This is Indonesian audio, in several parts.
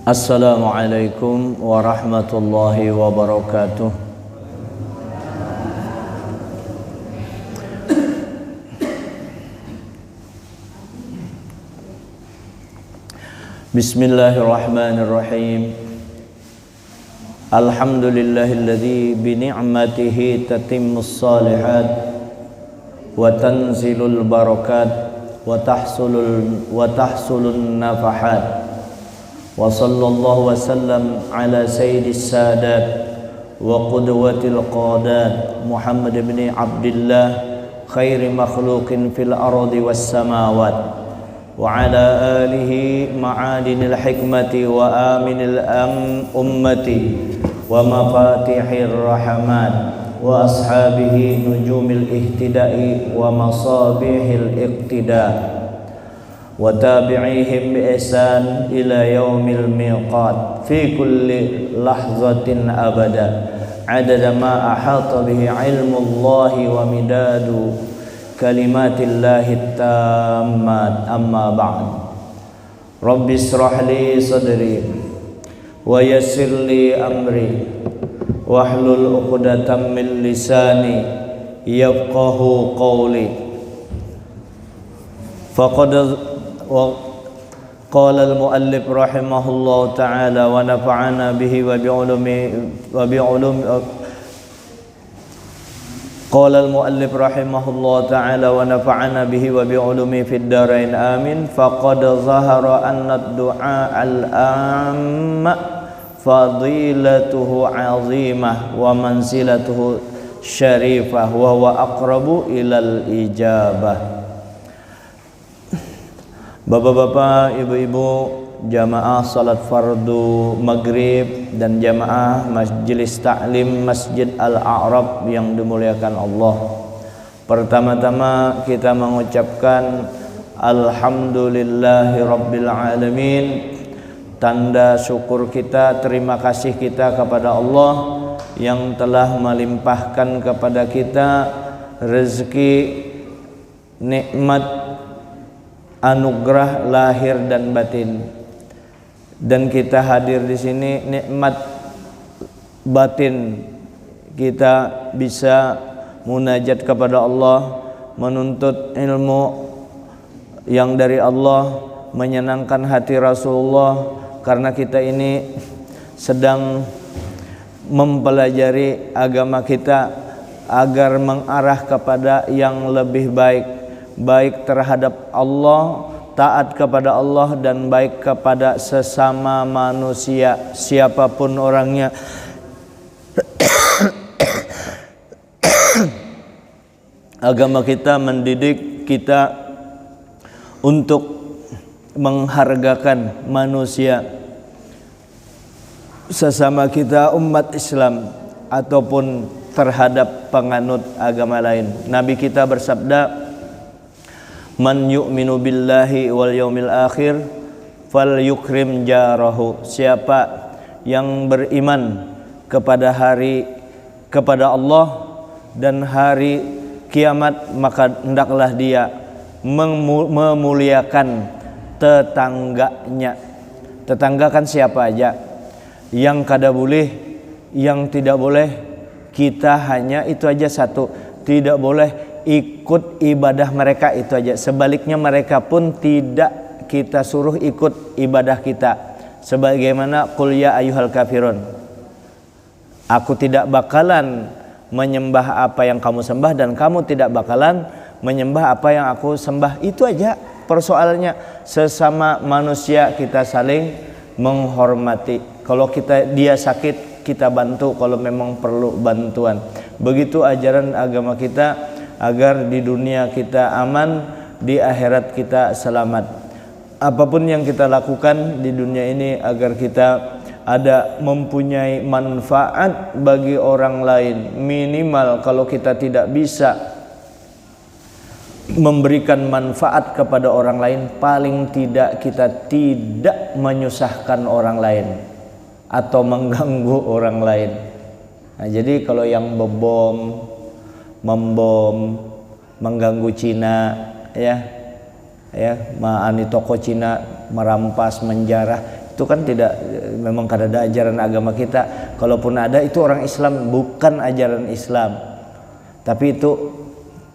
Assalamualaikum warahmatullahi wabarakatuh. Bismillahirrahmanirrahim. Alhamdulillahilladzi bi ni'matihi tatimmus shalihat wa tanzilul barakat wa tahsulun nafahat. Wa sallallahu wa sallam ala sayyidis sadat wa qudwatil qadat Muhammad ibn Abdullah khairi makhluqin fil ardi was samawat wa ala alihi ma'adinil hikmati wa aminil ummati wa mafatihir rahmat wa ashabihi nujumil ihtida'i wa masabihil iqtida' wa tabi'ihim bi ihsan ila yaumil miqat fi kulli lahzatin abada adada ma ahata bihi ilmullahi wa midadu kalimatillahi tammat amma ba'd. Rabbi israh li sadri wa yassir li amri wahlul 'uqdatam min lisani yafqahu qawli. Faqad qala al-muallif rahimahullahu ta'ala wa nafa'ana bihi wa bi'ulumi qala al-muallif rahimahullahu ta'ala wa nafa'ana bihi wa bi'ulumi fid dharain amin. Faqad zahara anna ad-du'a al-amma fadilatuhu 'azimah wa manzilatuhu syarifah wa huwa aqrabu ilal ijabah. Bapak-bapak, ibu-ibu, jamaah salat fardu maghrib dan jamaah majelis taklim Masjid Al-A'rab yang dimuliakan Allah. Pertama-tama kita mengucapkan alhamdulillahi rabbil alamin. Tanda syukur kita, terima kasih kita kepada Allah yang telah melimpahkan kepada kita rezeki, nikmat, anugerah lahir dan batin, dan kita hadir di sini nikmat batin kita bisa munajat kepada Allah, menuntut ilmu yang dari Allah, menyenangkan hati Rasulullah, karena kita ini sedang mempelajari agama kita agar mengarah kepada yang lebih baik terhadap Allah, taat kepada Allah, dan baik kepada sesama manusia siapapun orangnya. Agama kita mendidik kita untuk menghargakan manusia sesama kita umat Islam ataupun terhadap penganut agama lain. Nabi kita bersabda, man yu'minu billahi wal yaumil akhir fal yukrim jarahu. Siapa yang beriman kepada Allah dan hari kiamat, maka hendaklah dia memuliakan tetangganya. Tetangga kan siapa aja. Yang kada boleh, yang tidak boleh, kita hanya itu aja satu, tidak boleh ikut ibadah mereka, itu aja. Sebaliknya mereka pun tidak kita suruh ikut ibadah kita. Sebagaimana qul ya ayyuhal kafirun, aku tidak bakalan menyembah apa yang kamu sembah, dan kamu tidak bakalan menyembah apa yang aku sembah. Itu aja persoalannya. Sesama manusia kita saling menghormati. Kalau dia sakit, kita bantu kalau memang perlu bantuan. Begitu ajaran agama kita, agar di dunia kita aman, di akhirat kita selamat. Apapun yang kita lakukan di dunia ini agar kita ada mempunyai manfaat bagi orang lain. Minimal kalau kita tidak bisa memberikan manfaat kepada orang lain, paling tidak kita tidak menyusahkan orang lain atau mengganggu orang lain. Nah, jadi kalau yang membom, mengganggu Cina, ya, maani toko Cina, merampas, menjarah, itu kan tidak, memang kada ada ajaran agama kita. Kalaupun ada itu orang Islam, bukan ajaran Islam, tapi itu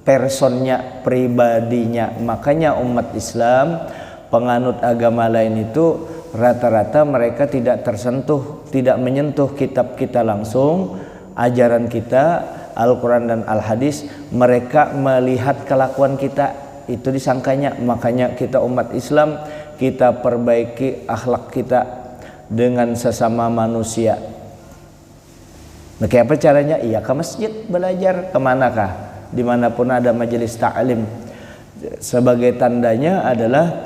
personnya, pribadinya. Makanya umat Islam, penganut agama lain itu rata-rata mereka tidak tersentuh, tidak menyentuh kitab kita langsung, ajaran kita Al-Quran dan Al-Hadis. Mereka melihat kelakuan kita, itu disangkanya. Makanya kita umat Islam, kita perbaiki akhlak kita dengan sesama manusia. Nah, kayak apa caranya? Iya, ke masjid belajar, kemanakah? Dimanapun ada majelis ta'lim. Sebagai tandanya adalah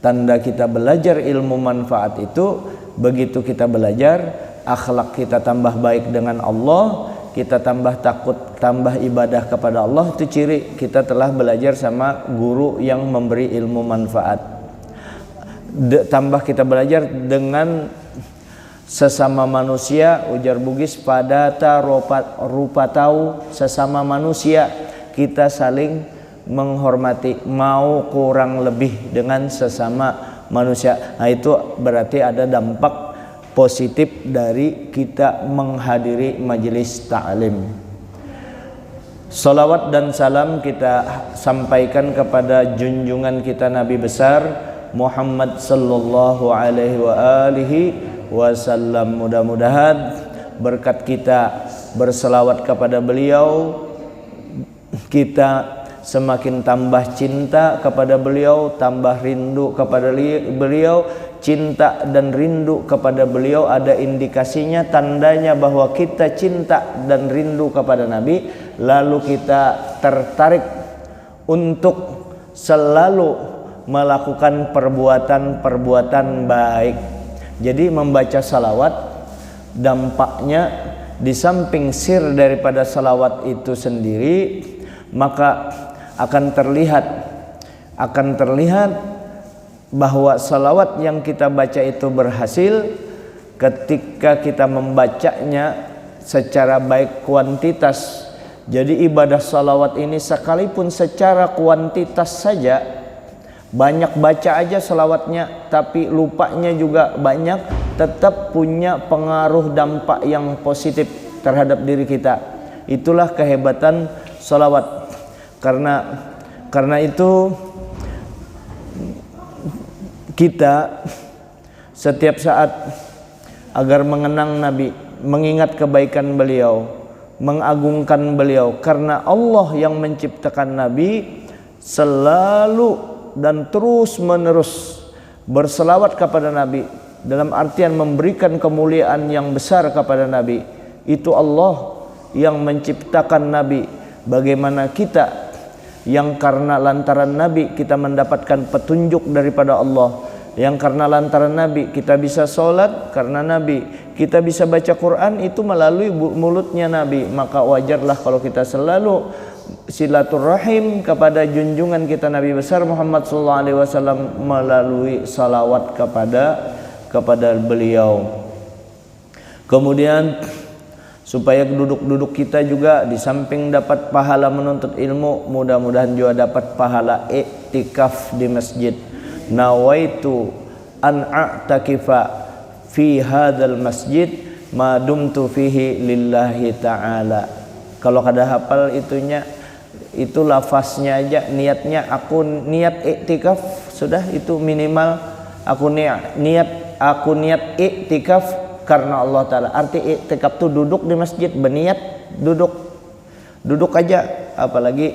tanda kita belajar ilmu manfaat itu, begitu kita belajar, akhlak kita tambah baik dengan Allah, kita tambah takut, tambah ibadah kepada Allah. Itu ciri kita telah belajar sama guru yang memberi ilmu manfaat. Tambah kita belajar dengan sesama manusia, ujar Bugis, padata rupa tahu, sesama manusia kita saling menghormati, mau kurang lebih dengan sesama manusia. Nah, itu berarti ada dampak positif dari kita menghadiri majelis ta'lim. Salawat dan salam kita sampaikan kepada junjungan kita Nabi besar Muhammad sallallahu alaihi wa alihi wasallam. Mudah-mudahan berkat kita berselawat kepada beliau, kita semakin tambah cinta kepada beliau, tambah rindu kepada beliau. Cinta dan rindu kepada beliau ada indikasinya, tandanya bahwa kita cinta dan rindu kepada Nabi, lalu kita tertarik untuk selalu melakukan perbuatan-perbuatan baik. Jadi membaca salawat, dampaknya di samping sir daripada salawat itu sendiri, maka akan terlihat bahwa salawat yang kita baca itu berhasil ketika kita membacanya secara baik kuantitas. Jadi ibadah salawat ini sekalipun secara kuantitas saja, banyak baca aja salawatnya tapi lupanya juga banyak, tetap punya pengaruh dampak yang positif terhadap diri kita. Itulah kehebatan salawat. Karena itu kita setiap saat agar mengenang Nabi, mengingat kebaikan beliau, mengagungkan beliau, karena Allah yang menciptakan Nabi, selalu dan terus menerus berselawat kepada Nabi, dalam artian memberikan kemuliaan yang besar kepada Nabi. Itu Allah yang menciptakan Nabi. Bagaimana kita yang karena lantaran Nabi kita mendapatkan petunjuk daripada Allah, yang karena lantaran Nabi kita bisa sholat, karena Nabi kita bisa baca Quran, itu melalui mulutnya Nabi. Maka wajarlah kalau kita selalu silaturahim kepada junjungan kita Nabi besar Muhammad SAW melalui salawat kepada beliau. Kemudian supaya duduk-duduk kita juga di samping dapat pahala menuntut ilmu, mudah-mudahan juga dapat pahala iktikaf di masjid. Nawaitu an a'takifa fi hadzal masjid ma dumtu fihi lillahi ta'ala. Kalau kada hafal itunya, itu lafaznya aja, niatnya aku niat iktikaf, sudah itu minimal. Aku niat iktikaf karena Allah Ta'ala. Arti iktikaf itu duduk di masjid, berniat duduk aja. Apalagi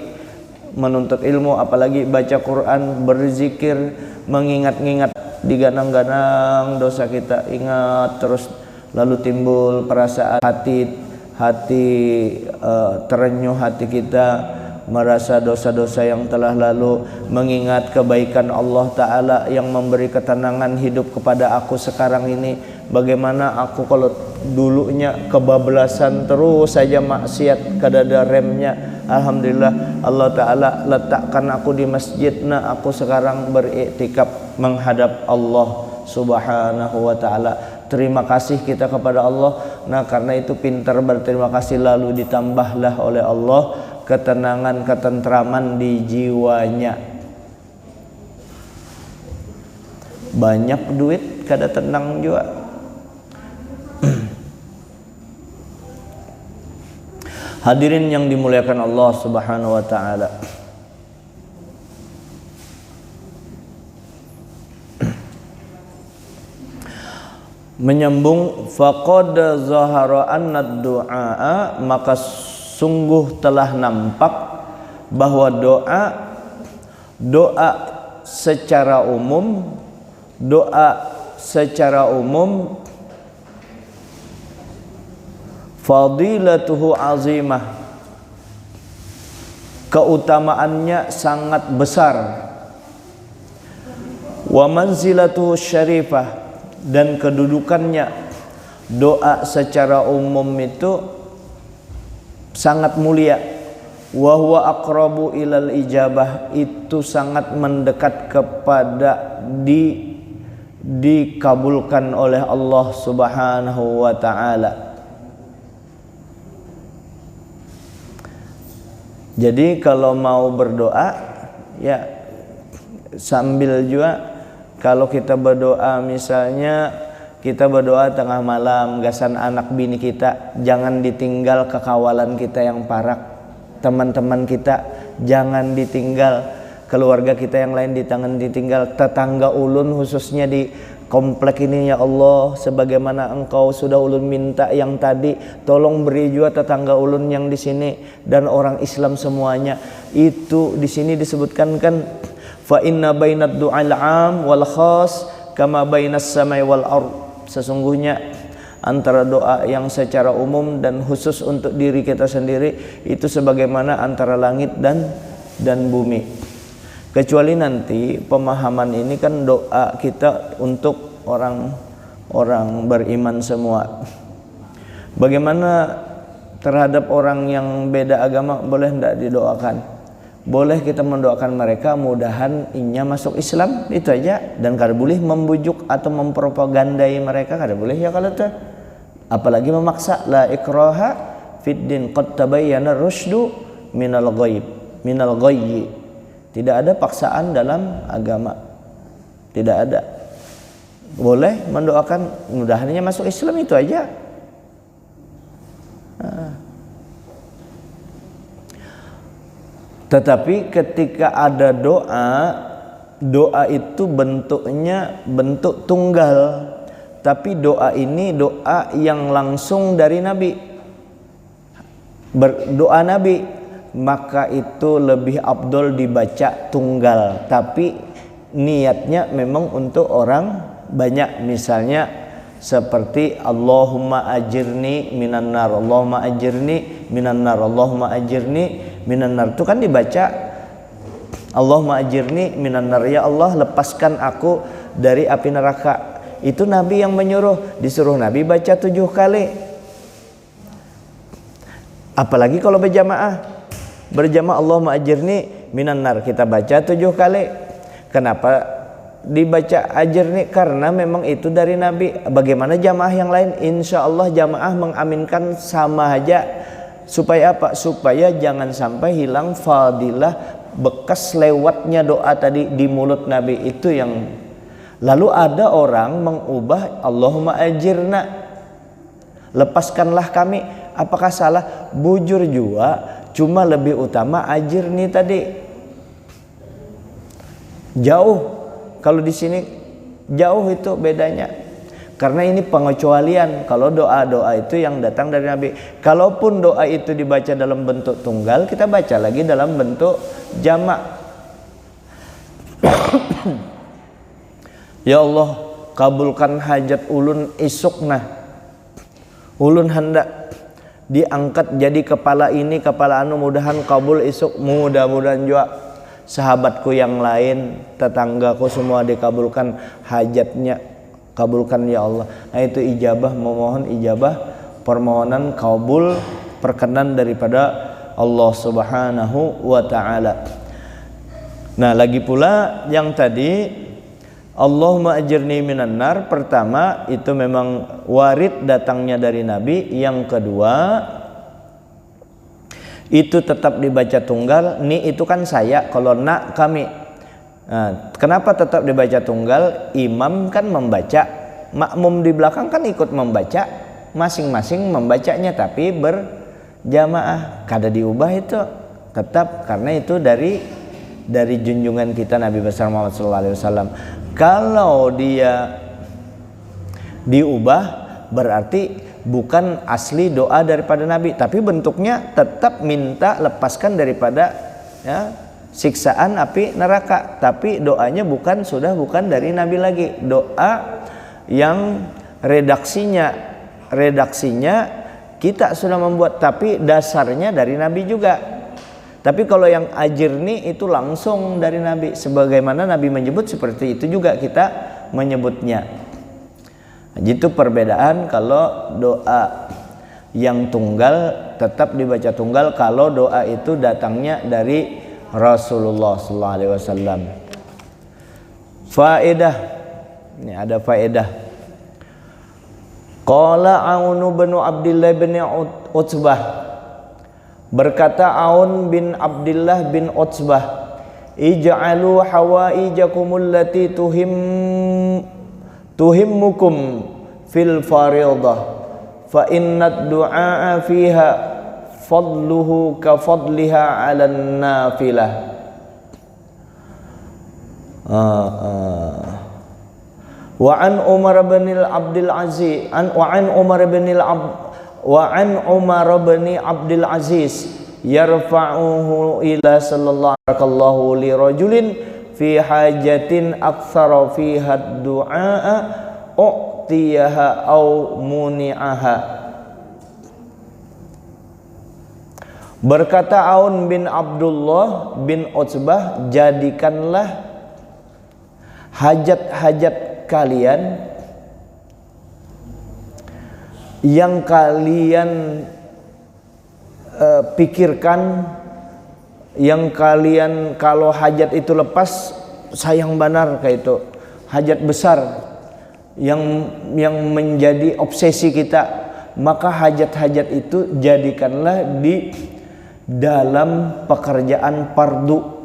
menuntut ilmu, apalagi baca Quran, berzikir, mengingat-ingat, diganang-ganang dosa kita, ingat terus, lalu timbul perasaan hati terenyuh hati kita, merasa dosa-dosa yang telah lalu, mengingat kebaikan Allah Ta'ala yang memberi ketenangan hidup kepada aku sekarang ini. Bagaimana aku kalau dulunya kebablasan terus saja maksiat, kada ada remnya. Alhamdulillah Allah Ta'ala letakkan aku di masjid. Nah, aku sekarang beriktikaf menghadap Allah Subhanahu wa Ta'ala. Terima kasih kita kepada Allah. Nah, karena itu pintar berterima kasih, lalu ditambahlah oleh Allah ketenangan, ketentraman di jiwanya. Banyak duit kada tenang juga. Hadirin yang dimuliakan Allah Subhanahu wa taala. Menyambung faqad zahara anna du'a, maka sungguh telah nampak bahwa doa secara umum fadilatuhu azimah, keutamaannya sangat besar, wa manzilatuhu syarifah, dan kedudukannya doa secara umum itu sangat mulia, wa huwa aqrabu ilal ijabah, itu sangat mendekat kepada dikabulkan oleh Allah Subhanahu wa taala. Jadi kalau mau berdoa ya sambil juga, kalau kita berdoa misalnya kita berdoa tengah malam, gasan anak bini kita jangan ditinggal, kekawalan kita yang parak, teman-teman kita jangan ditinggal, keluarga kita yang lain jangan ditinggal, tetangga ulun khususnya di komplek ini, ya Allah, sebagaimana Engkau sudah ulun minta yang tadi, tolong beri juga tetangga ulun yang di sini dan orang Islam semuanya. Itu di sini disebutkan kan, fa inna bainad du'al 'am wal khas kama bainas samai wal ard. Sesungguhnya antara doa yang secara umum dan khusus untuk diri kita sendiri itu sebagaimana antara langit dan bumi. Kecuali nanti pemahaman ini kan doa kita untuk orang beriman semua. Bagaimana terhadap orang yang beda agama, boleh tidak didoakan? Boleh kita mendoakan mereka mudahan inya masuk Islam, itu aja, dan kada boleh membujuk atau mempropagandai mereka, kada boleh ya kalau itu. Apalagi memaksa, la ikraha fid din qad tabayyana rusydu minal ghayyi. Tidak ada paksaan dalam agama, tidak ada. Boleh mendoakan mudahannya masuk Islam, itu aja. Tetapi ketika ada doa itu bentuknya bentuk tunggal, tapi doa ini doa yang langsung dari Nabi, berdoa Nabi, maka itu lebih afdol dibaca tunggal, tapi niatnya memang untuk orang banyak. Misalnya seperti Allahumma ajirni minan nar, Allahumma ajirni minan nar, Allahumma ajirni minan nar, itu kan dibaca Allahumma ajirni minan nar, ya Allah lepaskan aku dari api neraka. Itu Nabi yang menyuruh, disuruh Nabi baca 7 kali. Apalagi kalau berjamaah Allahumma ajirni minan nar, kita baca 7 kali. Kenapa dibaca ajirni? Karena memang itu dari Nabi. Bagaimana jamaah yang lain? Insya Allah jamaah mengaminkan sama aja. Supaya apa? Supaya jangan sampai hilang fadilah bekas lewatnya doa tadi di mulut Nabi itu yang. Lalu ada orang mengubah Allahumma ajirna, lepaskanlah kami. Apakah salah? Bujur juga, cuma lebih utama ajirni tadi. Jauh, kalau di sini jauh itu bedanya. Karena ini pengecualian. Kalau doa-doa itu yang datang dari Nabi. Kalaupun doa itu dibaca dalam bentuk tunggal, kita baca lagi dalam bentuk jamak. Ya Allah, kabulkan hajat ulun isukna. Ulun hendak diangkat jadi kepala ini, kepala anu, mudahan kabul isuk, mudah-mudahan juga sahabatku yang lain, tetanggaku semua dikabulkan hajatnya, kabulkan ya Allah. Nah itu ijabah, memohon ijabah, permohonan kabul, perkenan daripada Allah Subhanahu wa ta'ala. Nah lagi pula yang tadi Allahumma ajirni minan nar, pertama itu memang warid datangnya dari Nabi. Yang kedua itu tetap dibaca tunggal. Ni itu kan saya, kalau na kami. Nah, kenapa tetap dibaca tunggal? Imam kan membaca, makmum di belakang kan ikut membaca, masing-masing membacanya tapi berjamaah. Kada diubah itu tetap, karena itu dari junjungan kita Nabi besar Muhammad SAW. Kalau dia diubah berarti bukan asli doa daripada Nabi, tapi bentuknya tetap minta lepaskan daripada ya, siksaan api neraka, tapi doanya sudah bukan dari Nabi lagi. Doa yang redaksinya kita sudah membuat, tapi dasarnya dari Nabi juga. Tapi kalau yang ajirni itu langsung dari Nabi, sebagaimana Nabi menyebut seperti itu juga kita menyebutnya. Itu perbedaan. Kalau doa yang tunggal tetap dibaca tunggal kalau doa itu datangnya dari Rasulullah SAW. Faedah, ini ada faedah. Qala Aun bin Abdullah bin Utsbah, berkata Aun bin Abdullah bin Utsbah, ij'alu hawaijakumul lati tuhimmukum fil fariidah fa inna du'a fiha fadluhu ka fadliha 'alan nafilah. Wa an Umar bin Abdul Aziz wa an Umar bin Abdul Aziz yarfa'uhu ila sallallahu li rajulin fi hajatin aktsara fiha du'a u'tiyaha au muni'aha. Berkata Aun bin Abdullah bin Utsbah, jadikanlah hajat-hajat kalian yang kalian pikirkan, yang kalian kalau hajat itu lepas sayang benar kayak itu, hajat besar yang menjadi obsesi kita, maka hajat-hajat itu jadikanlah di dalam pekerjaan fardu.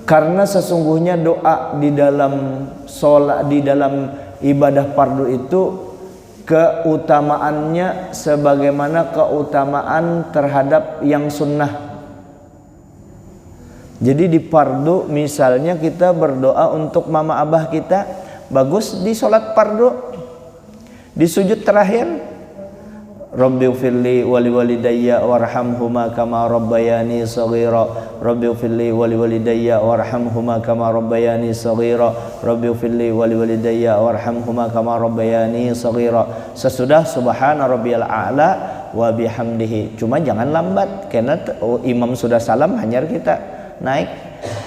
Karena sesungguhnya doa di dalam sholat, di dalam ibadah fardu itu keutamaannya sebagaimana keutamaan terhadap yang sunnah. Jadi di fardu misalnya kita berdoa untuk mama abah kita, bagus di sholat fardu, di sujud terakhir Rabbighfirli wali walidayya warhamhuma kama rabbayani shaghira, Rabbighfirli wali walidayya warhamhuma kama rabbayani shaghira, Rabbighfirli wali walidayya warhamhuma kama rabbayani shaghira. Sesudah subhana rabbiyal a'la wa bihamdihi. Cuma jangan lambat, karena imam sudah salam hanyar kita naik.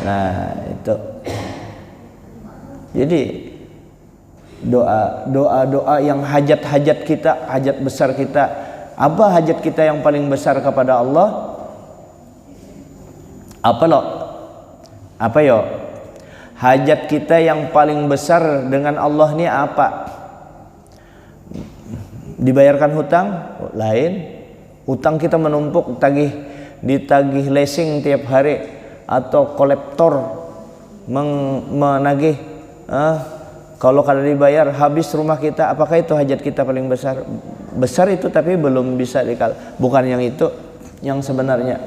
Nah, itu. Jadi doa yang hajat-hajat kita, hajat besar kita. Apa hajat kita yang paling besar kepada Allah? Apa yo? Hajat kita yang paling besar dengan Allah ni apa? Dibayarkan hutang? Lain. Hutang kita menumpuk, ditagih leasing tiap hari, atau kolektor menagih. Kalau kada dibayar habis rumah kita, apakah itu hajat kita paling besar? Besar itu, tapi belum bisa bukan yang itu yang sebenarnya.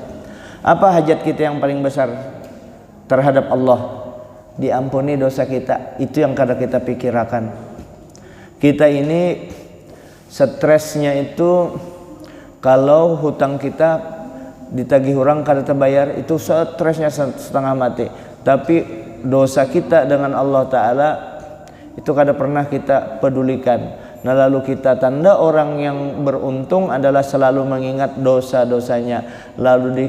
Apa hajat kita yang paling besar terhadap Allah? Diampuni dosa kita. Itu yang kada kita pikirkan. Kita ini stresnya itu kalau hutang kita ditagih orang kada terbayar, itu stresnya setengah mati. Tapi dosa kita dengan Allah Ta'ala itu kada pernah kita pedulikan. Nah, lalu kita tanda orang yang beruntung adalah selalu mengingat dosa-dosanya. Lalu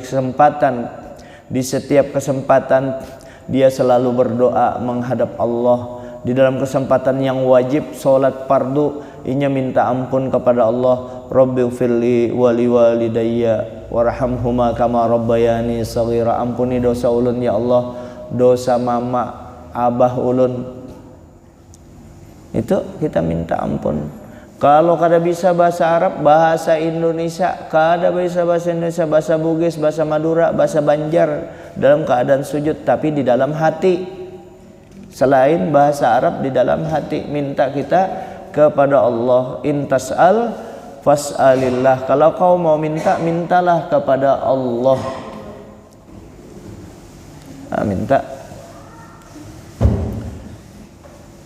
di setiap kesempatan dia selalu berdoa menghadap Allah. Di dalam kesempatan yang wajib sholat fardu, inya minta ampun kepada Allah. Rabbighfirli wali walidayya warhamhuma kama rabbayani shaghira. Ampuni dosa ulun ya Allah, dosa mama abah ulun. Itu kita minta ampun. Kalau kada bisa bahasa Arab, bahasa Indonesia, kada bisa bahasa Indonesia, bahasa Bugis, bahasa Madura, bahasa Banjar dalam keadaan sujud, tapi di dalam hati. Selain bahasa Arab di dalam hati, minta kita kepada Allah. Intas'al fas'alillah. Kalau kau mau minta, mintalah kepada Allah. Minta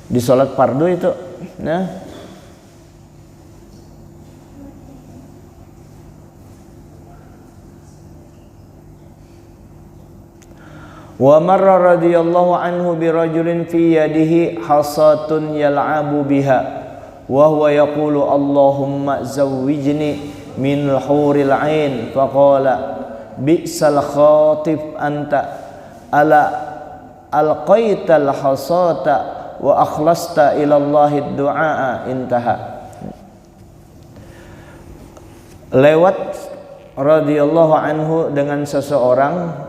di sholat fardu itu, nah. Wa marra radhiyallahu anhu bi rajulin fi yadihi hasatun yal'abu biha wa huwa yaqulu Allahumma zawwijni min huril 'ain faqala bi'sal khatib anta ala alqaital hasata wa akhlasta ila Allahi du'a. Intaha. Lewat radhiyallahu anhu dengan seseorang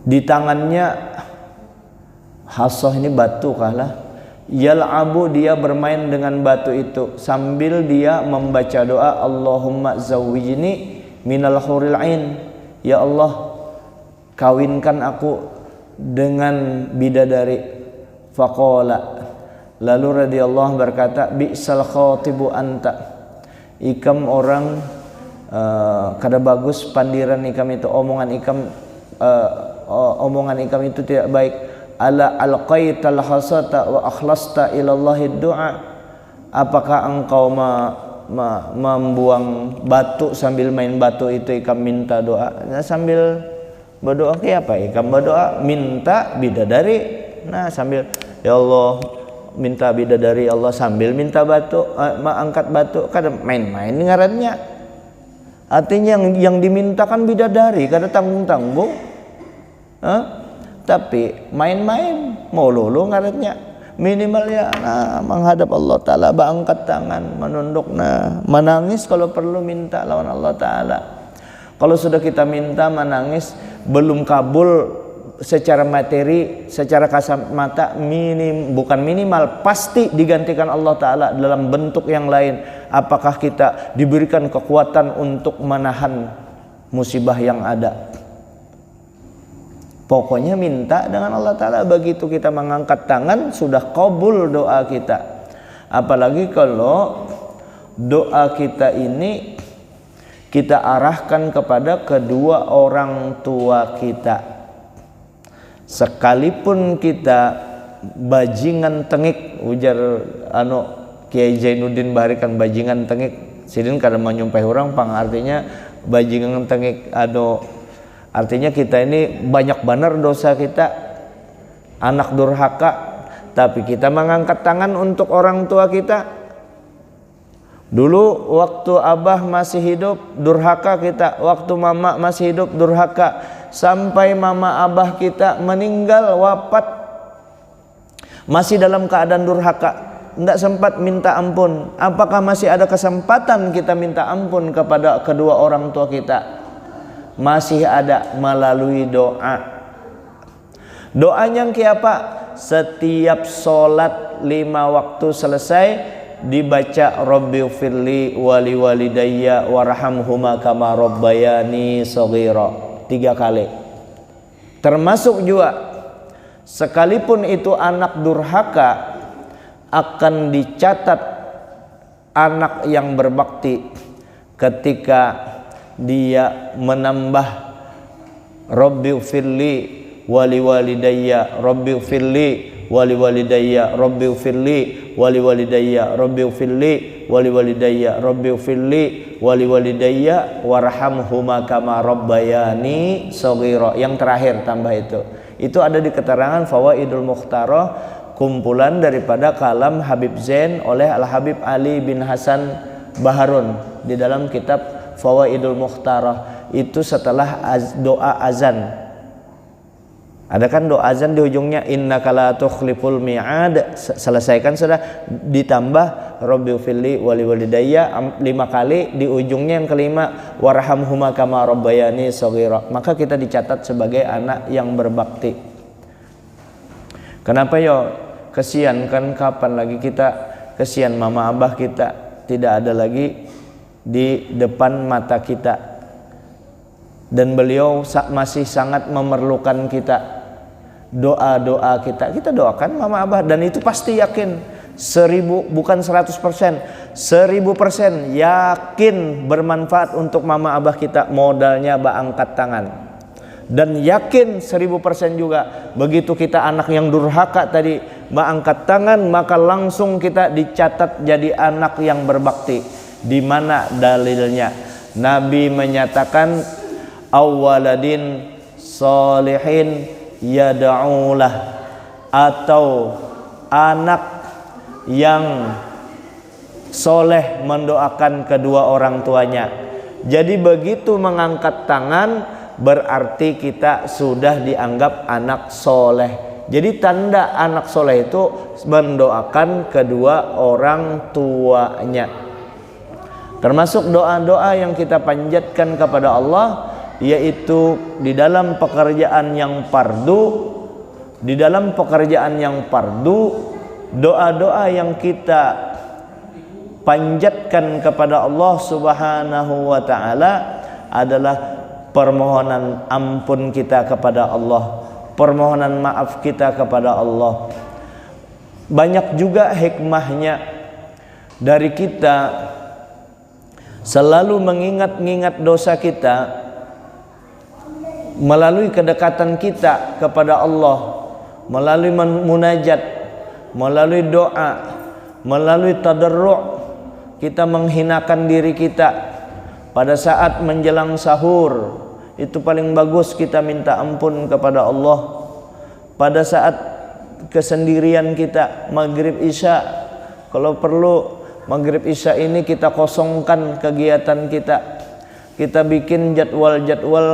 di tangannya hasah, ini batu kalah, yal'abu, dia bermain dengan batu itu sambil dia membaca doa Allahumma zawwijni minal huril ain, ya Allah kawinkan aku dengan bidadari. Faqala, lalu radhiyallahu berkata bi'sal khatibu anta, ikam orang kada bagus pandiran ikam itu, omongan ikam omongan ikam itu tidak baik. Ala alqaital hasata wa akhlasta ilallahi du'a, apakah engkau membuang batu sambil main batu itu ikam minta doa? Nah, sambil berdoa ke apa? Ikam berdoa minta bidadari. Nah, sambil ya Allah minta bidadari, Allah sambil minta batu, angkat batu, kada main-main ngarannya. Artinya yang dimintakan bidadari, kada tanggung-tanggung. Tapi main-main mau lulu ngaretnya, minimal ya menghadap Allah Ta'ala, angkat tangan, menunduk, menangis kalau perlu minta lawan Allah Ta'ala. Kalau sudah kita minta menangis belum kabul secara materi, secara kasat mata, bukan minimal, pasti digantikan Allah Ta'ala dalam bentuk yang lain. Apakah kita diberikan kekuatan untuk menahan musibah yang ada? Pokoknya minta dengan Allah Ta'ala. Begitu kita mengangkat tangan sudah kabul doa kita. Apalagi kalau doa kita ini kita arahkan kepada kedua orang tua kita. Sekalipun kita bajingan tengik, ujar Kiai Zainuddin Bahari kan bajingan tengik. Sidin kada menyumpah orang pang artinya bajingan tengik artinya kita ini banyak benar dosa kita, anak durhaka, tapi kita mengangkat tangan untuk orang tua kita. Dulu waktu abah masih hidup durhaka kita, waktu mama masih hidup durhaka, sampai mama abah kita meninggal wafat masih dalam keadaan durhaka, tidak sempat minta ampun. Apakah masih ada kesempatan kita minta ampun kepada kedua orang tua kita? Masih ada, melalui doa. Doanya apa? Setiap sholat 5 waktu selesai dibaca Rabbighfirli wali walidayya warhamhuma kama rabbayani shaghira 3 kali. Termasuk juga sekalipun itu anak durhaka akan dicatat anak yang berbakti ketika dia menambah Rabbighfirli wali walidayya Rabbighfirli wali walidayya Rabbighfirli wali walidayya Rabbighfirli wali walidayya Rabbighfirli wali walidayya warhamhuma kama rabbayani shaghira. Yang terakhir tambah itu ada di keterangan Fawaidul Mukhtarah, kumpulan daripada kalam Habib Zain oleh Al Habib Ali bin Hasan Baharun di dalam kitab Fawaidul Mukhtarah. Itu setelah doa azan. Ada kan doa azan di ujungnya innaka la tukhliful mi'ad. Selesaikan sudah, ditambah Rabbighfirli wali walidayya 5 kali, di ujungnya yang kelima warhamhuma kama rabbayani shaghira. Maka kita dicatat sebagai anak yang berbakti. Kenapa yo? kesian kan, kapan lagi kita kesian mama abah kita tidak ada lagi di depan mata kita, dan beliau masih sangat memerlukan kita. Doa-doa kita doakan mama abah, dan itu pasti yakin 1000, bukan 100%, 1000% yakin bermanfaat untuk mama abah kita. Modalnya angkat tangan. Dan yakin 1000% juga begitu kita anak yang durhaka tadi angkat tangan, maka langsung kita dicatat jadi anak yang berbakti. Di mana dalilnya? Nabi menyatakan awwaladin solihin yad'ulah, atau anak yang soleh mendoakan kedua orang tuanya. Jadi begitu mengangkat tangan berarti kita sudah dianggap anak soleh. Jadi tanda anak soleh itu mendoakan kedua orang tuanya. Termasuk doa-doa yang kita panjatkan kepada Allah, yaitu di dalam pekerjaan yang fardu, doa-doa yang kita panjatkan kepada Allah Subhanahu wa taala adalah permohonan ampun kita kepada Allah, permohonan maaf kita kepada Allah. Banyak juga hikmahnya dari kita selalu mengingat-ingat dosa kita melalui kedekatan kita kepada Allah, melalui munajat, melalui doa, melalui tadarru'. Kita menghinakan diri kita pada saat menjelang sahur, itu paling bagus kita minta ampun kepada Allah. Pada saat kesendirian kita, maghrib isya, kalau perlu maghrib isya ini kita kosongkan kegiatan kita bikin jadwal-jadwal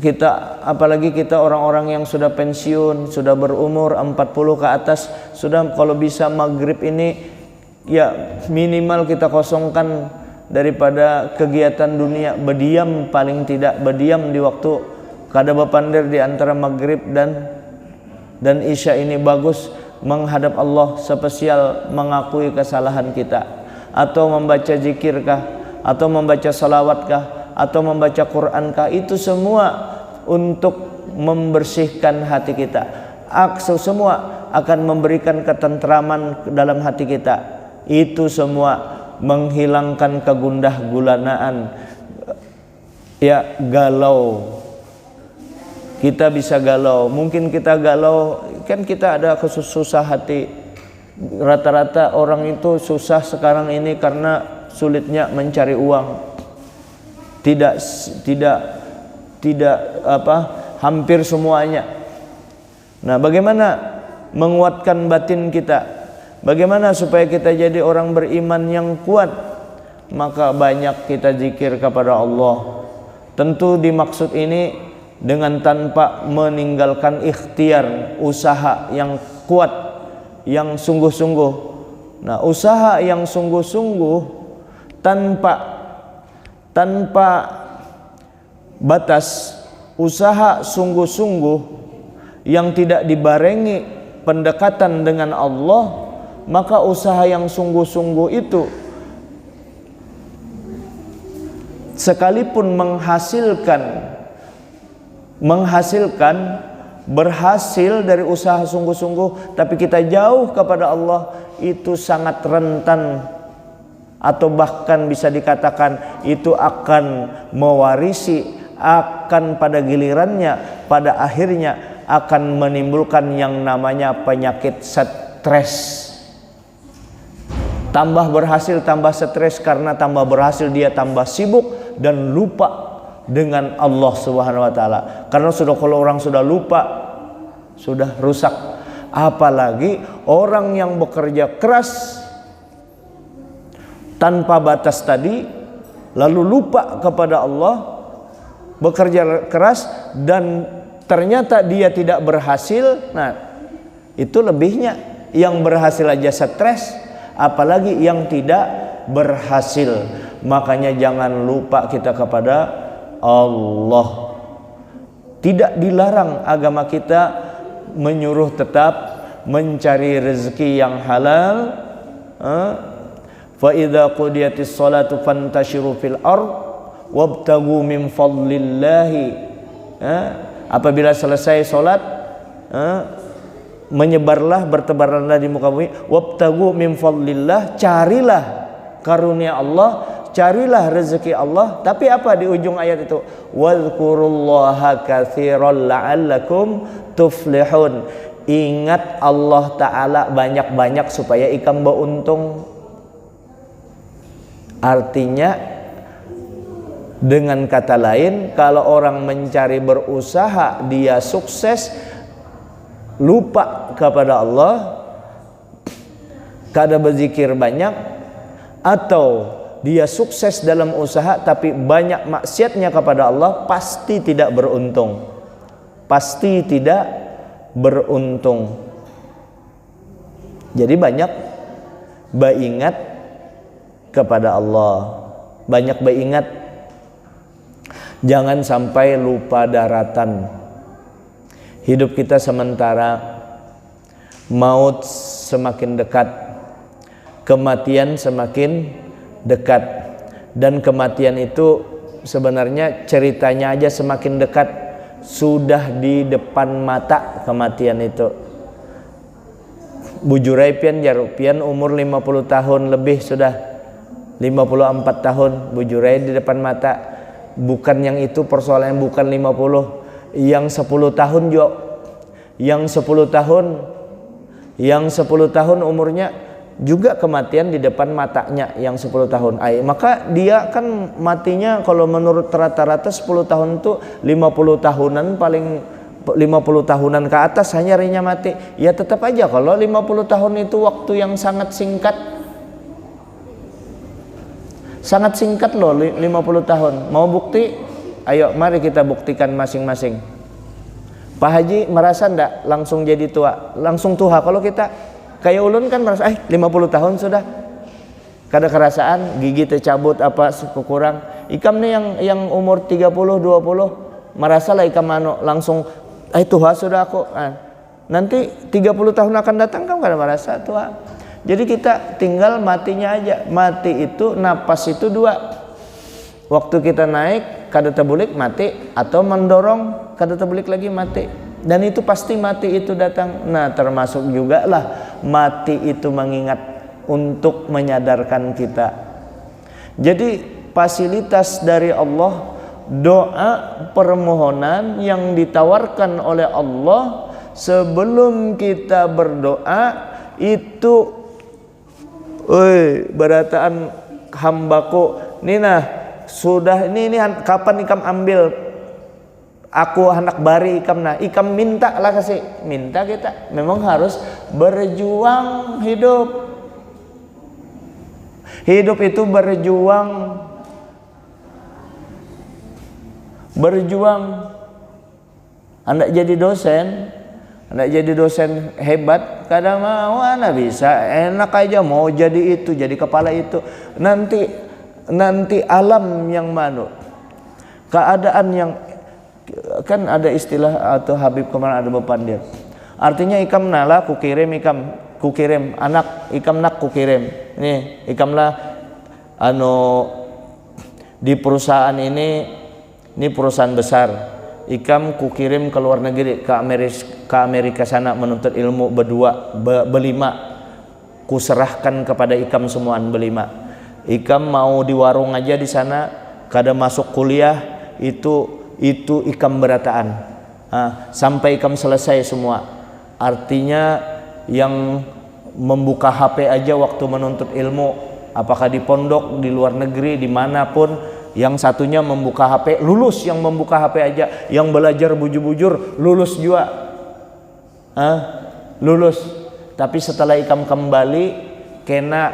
kita, apalagi kita orang-orang yang sudah pensiun, sudah berumur 40 ke atas, sudah kalau bisa maghrib ini ya minimal kita kosongkan daripada kegiatan dunia, berdiam, paling tidak berdiam di waktu kada bepandir di antara maghrib dan isya ini bagus menghadap Allah, spesial mengakui kesalahan kita, atau membaca zikirkah, atau membaca salawatkah, atau membaca Qurankah, itu semua untuk membersihkan hati kita. Semua akan memberikan ketentraman dalam hati kita. Itu semua menghilangkan kegundah gulanaan, ya galau. Kita bisa galau, mungkin kita galau kan kita ada susah hati. Rata-rata orang itu susah sekarang ini karena sulitnya mencari uang. Tidak hampir semuanya. Nah, bagaimana menguatkan batin kita? Bagaimana supaya kita jadi orang beriman yang kuat? Maka banyak kita zikir kepada Allah. Tentu dimaksud ini dengan tanpa meninggalkan ikhtiar, usaha yang kuat, yang sungguh-sungguh. Nah, usaha yang sungguh-sungguh tanpa batas, usaha sungguh-sungguh yang tidak dibarengi pendekatan dengan Allah, maka usaha yang sungguh-sungguh itu sekalipun berhasil dari usaha sungguh-sungguh, tapi kita jauh kepada Allah, itu sangat rentan, atau bahkan bisa dikatakan itu akan mewarisi, akan pada gilirannya, pada akhirnya akan menimbulkan yang namanya penyakit stres. Tambah berhasil tambah stres, karena tambah berhasil dia tambah sibuk dan lupa dengan Allah Subhanahu wa taala. Karena kalau orang sudah lupa, sudah rusak. Apalagi orang yang bekerja keras tanpa batas tadi, lalu lupa kepada Allah, bekerja keras dan ternyata dia tidak berhasil. Nah, itu lebihnya. Yang berhasil aja stres, apalagi yang tidak berhasil. Makanya jangan lupa kita kepada Allah. Tidak dilarang agama kita menyuruh tetap mencari rezeki yang halal. Fa idza qudiyatis sholatu fantashiru fil ard wabtagu min fadlillahi. Apabila selesai salat, menyebarlah, bertebaranlah di muka bumi. Wabtagu min fadlillah, carilah karunia Allah, carilah rezeki Allah. Tapi apa di ujung ayat itu? Wadhkurullaha katsiran la'allakum tuflihun. Ingat Allah Ta'ala banyak-banyak supaya ikam beruntung. Artinya, dengan kata lain, kalau orang mencari berusaha dia sukses, lupa kepada Allah, kada berzikir banyak, atau dia sukses dalam usaha tapi banyak maksiatnya kepada Allah, pasti tidak beruntung. Pasti tidak beruntung. Jadi banyak beringat kepada Allah, banyak beringat, jangan sampai lupa daratan. Hidup kita sementara, maut semakin dekat, kematian semakin dekat, dan kematian itu sebenarnya ceritanya aja semakin dekat, sudah di depan mata kematian itu. Bujurai pian jarupian umur 50 tahun lebih, sudah 54 tahun bujurai di depan mata. Bukan yang itu persoalannya, bukan 50, yang 10 tahun juga, yang 10 tahun umurnya juga kematian di depan matanya, yang 10 tahun. Maka dia kan matinya kalau menurut rata-rata 10 tahun itu 50 tahunan, paling 50 tahunan ke atas hanya harinya mati. Ya tetap aja kalau 50 tahun itu waktu yang sangat singkat. Sangat singkat loh 50 tahun. Mau bukti? Ayo mari kita buktikan masing-masing. Pak Haji merasa ndak langsung jadi tua? Langsung tua. Kalau kita kayak ulun kan merasa 50 tahun sudah. Kada kerasaan, gigi tercabut apa kurang. Ikam nih yang umur 30 20 merasa lah ikam langsung tua sudah aku. Nanti 30 tahun akan datang kan kada merasa tua. Jadi kita tinggal matinya aja. Mati itu, napas itu dua. Waktu kita naik kada terbulik mati, atau mendorong kada terbulik lagi mati. Dan itu pasti mati itu datang. Nah termasuk juga lah mati itu mengingat untuk menyadarkan kita. Jadi fasilitas dari Allah, doa permohonan yang ditawarkan oleh Allah sebelum kita berdoa itu, berataan hambaku Nina sudah ini kapan ikam ambil aku anak bari ikam, nah ikam minta lah, kasih minta. Kita memang harus berjuang. Hidup itu berjuang. Anda jadi dosen hebat, kadang mau anda bisa enak aja mau jadi itu, jadi kepala itu. Nanti alam yang manut, keadaan yang kan ada istilah atau Habib kemarin ada bepandir. Artinya ikam nala kukirim anak ikam nak kukirim. Nih ikamlah di perusahaan ini perusahaan besar. Ikam kukirim ke luar negeri, ke Amerika sana menuntut ilmu berlima. Kuserahkan kepada ikam semuaan berlima. Ikam mau di warung aja di sana, kada masuk kuliah, itu ikam berataan. Sampai ikam selesai semua. Artinya yang membuka HP aja waktu menuntut ilmu, apakah di pondok, di luar negeri, dimanapun, yang satunya membuka HP, lulus yang membuka HP aja, yang belajar bujur-bujur, lulus juga. Lulus. Tapi setelah ikam kembali, kena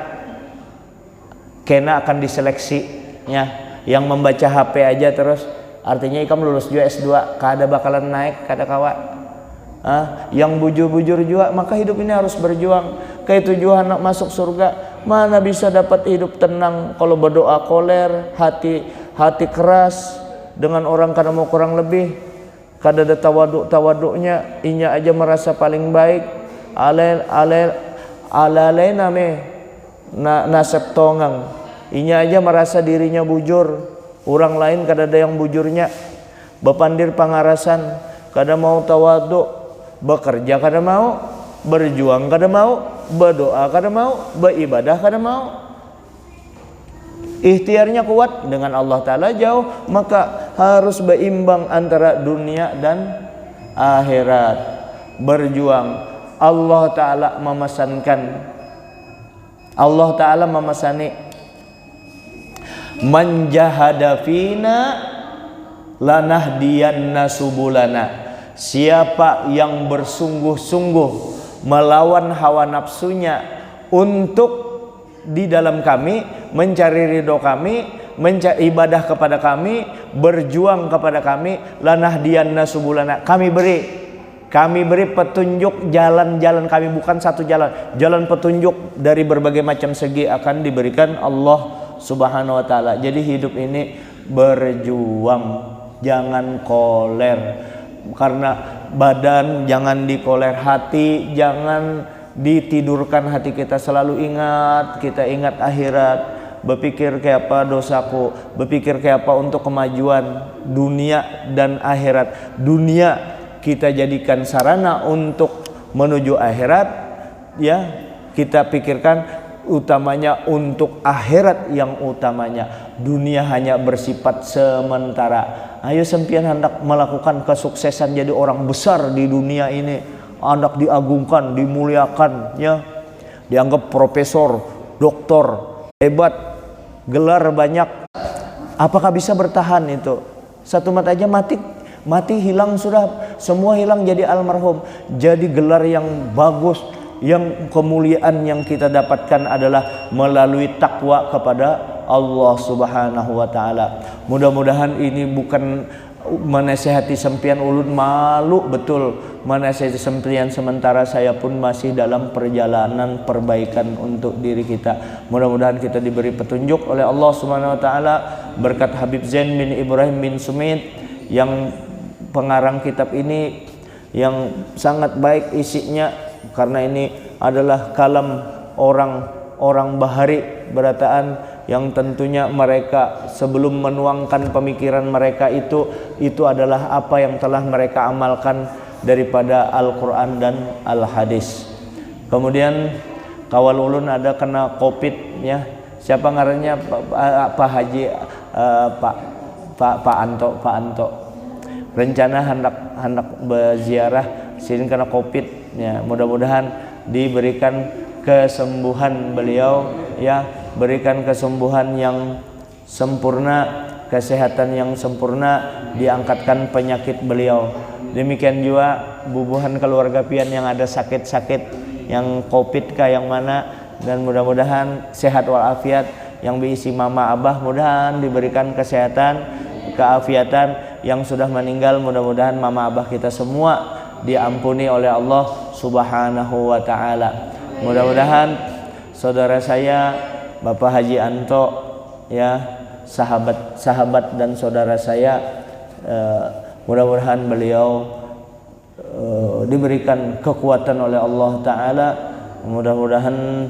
akan diseleksi ya. Yang membaca HP aja terus, artinya ikam lulus juga S2, kada bakalan naik, kada kawa. Yang bujur-bujur juga, maka hidup ini harus berjuang. Kayak tujuan nak masuk surga, mana bisa dapat hidup tenang kalau berdoa koler, hati keras dengan orang kada mau kurang lebih, kada ada tawaduknya, inya aja merasa paling baik, alalena me nasab tongang. Inya aja merasa dirinya bujur, orang lain kada ada yang bujurnya. Bepandir pangarasan, kada mau tawadu, bekerja kada mau, berjuang kada mau, berdoa kada mau, beribadah kada mau. Ikhtiarnya kuat dengan Allah Ta'ala jauh, maka harus berimbang antara dunia dan akhirat. Berjuang. Allah Ta'ala memasani man jahada fina lanahdiyanna subulana. Siapa yang bersungguh-sungguh melawan hawa nafsunya untuk di dalam kami, mencari ridho kami, mencari ibadah kepada kami, berjuang kepada kami, lanahdiyanna subulana, kami beri petunjuk jalan-jalan kami, bukan satu jalan petunjuk dari berbagai macam segi akan diberikan Allah Subhanahu wa taala. Jadi hidup ini berjuang, jangan koler. Karena badan jangan dikoler, hati jangan ditidurkan hati kita. Selalu ingat, kita ingat akhirat, berpikir kayak apa dosaku, berpikir kayak apa untuk kemajuan dunia dan akhirat. Dunia kita jadikan sarana untuk menuju akhirat, ya kita pikirkan utamanya untuk akhirat yang utamanya. Dunia hanya bersifat sementara. Ayo sempian hendak melakukan kesuksesan jadi orang besar di dunia ini, hendak diagungkan, dimuliakan, ya dianggap profesor, doktor, hebat, gelar banyak. Apakah bisa bertahan itu? Satu mata aja mati hilang sudah, semua hilang jadi almarhum. Jadi gelar yang bagus, yang kemuliaan yang kita dapatkan adalah melalui takwa kepada Allah Subhanahu wa taala. Mudah-mudahan ini bukan menasihati sempian, ulun malu betul menasihati sempian, sementara saya pun masih dalam perjalanan perbaikan untuk diri kita. Mudah-mudahan kita diberi petunjuk oleh Allah Subhanahu wa taala berkat Habib Zain bin Ibrahim bin Sumit yang pengarang kitab ini, yang sangat baik isinya, karena ini adalah kalam orang bahari berataan yang tentunya mereka sebelum menuangkan pemikiran mereka itu adalah apa yang telah mereka amalkan daripada Al-Quran dan Al-Hadis. Kemudian kawal ulun ada kena COVID, ya. Siapa ngarannya? Pak Haji, Pak Anto. Rencana hendak berziarah sini kena COVID, ya. Mudah-mudahan diberikan kesembuhan beliau, ya, berikan kesembuhan yang sempurna, kesehatan yang sempurna, diangkatkan penyakit beliau. Demikian juga bubuhan keluarga pian yang ada sakit-sakit, yang COVID kah yang mana, dan mudah-mudahan sehat walafiat. Yang berisi mama abah, mudahan diberikan kesehatan, keafiatan. Yang sudah meninggal, mudah-mudahan mama abah kita semua diampuni oleh Allah Subhanahu wa taala. Mudah-mudahan saudara saya Bapak Haji Anto, ya, sahabat dan saudara saya, mudah-mudahan beliau diberikan kekuatan oleh Allah taala. Mudah-mudahan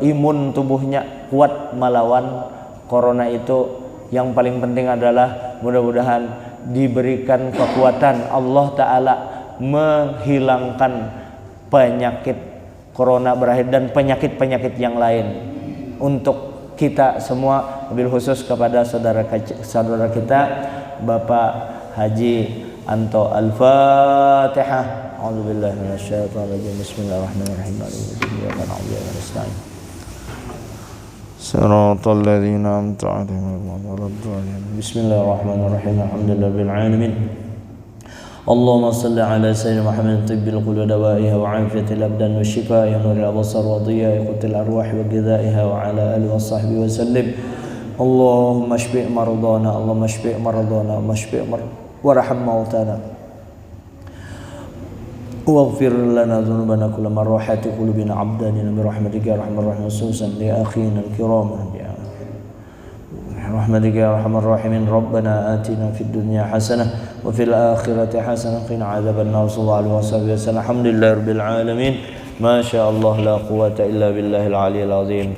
imun tubuhnya kuat melawan corona itu. Yang paling penting adalah mudah-mudahan diberikan kekuatan Allah taala menghilangkan penyakit corona berakhir dan penyakit-penyakit yang lain untuk kita semua, wabil khusus kepada saudara kita Bapak Haji Anto. Al-Fatihah. A'udzubillahi minasyaitonirrajim. Bismillahirrahmanirrahim. Siratal ladzina an'amta 'alaihim ghairil maghdubi 'alaihim. Bismillahirrahmanirrahim. Alhamdulillahil alamin. Allahumma salli ala sayyidina Muhammad tibbil qulub wa dawaiha wa 'afiyatil abdan wa shifaa'iha wa nuril absar wa dhiya'i qutil arwah wa ghidha'iha wa ala alihi wa sahbihi wa sallim. Allahumma shfi' maradana, Allahumma shfi' maradana, warham mautana. واغفر لنا ذنوبنا كل مرات قلوبنا عبدنا برحمتك يا ارحم الراحمين، خصوصا لاخينا الكرام برحمتك يا ارحم الراحمين. ربنا آتنا في الدنيا حسنة وفي الآخرة حسنة وقنا عذاب النار. صلى الله عليه وسلم. الحمد لله رب العالمين. Masya Allah la quwata illa billahil aliyil azim.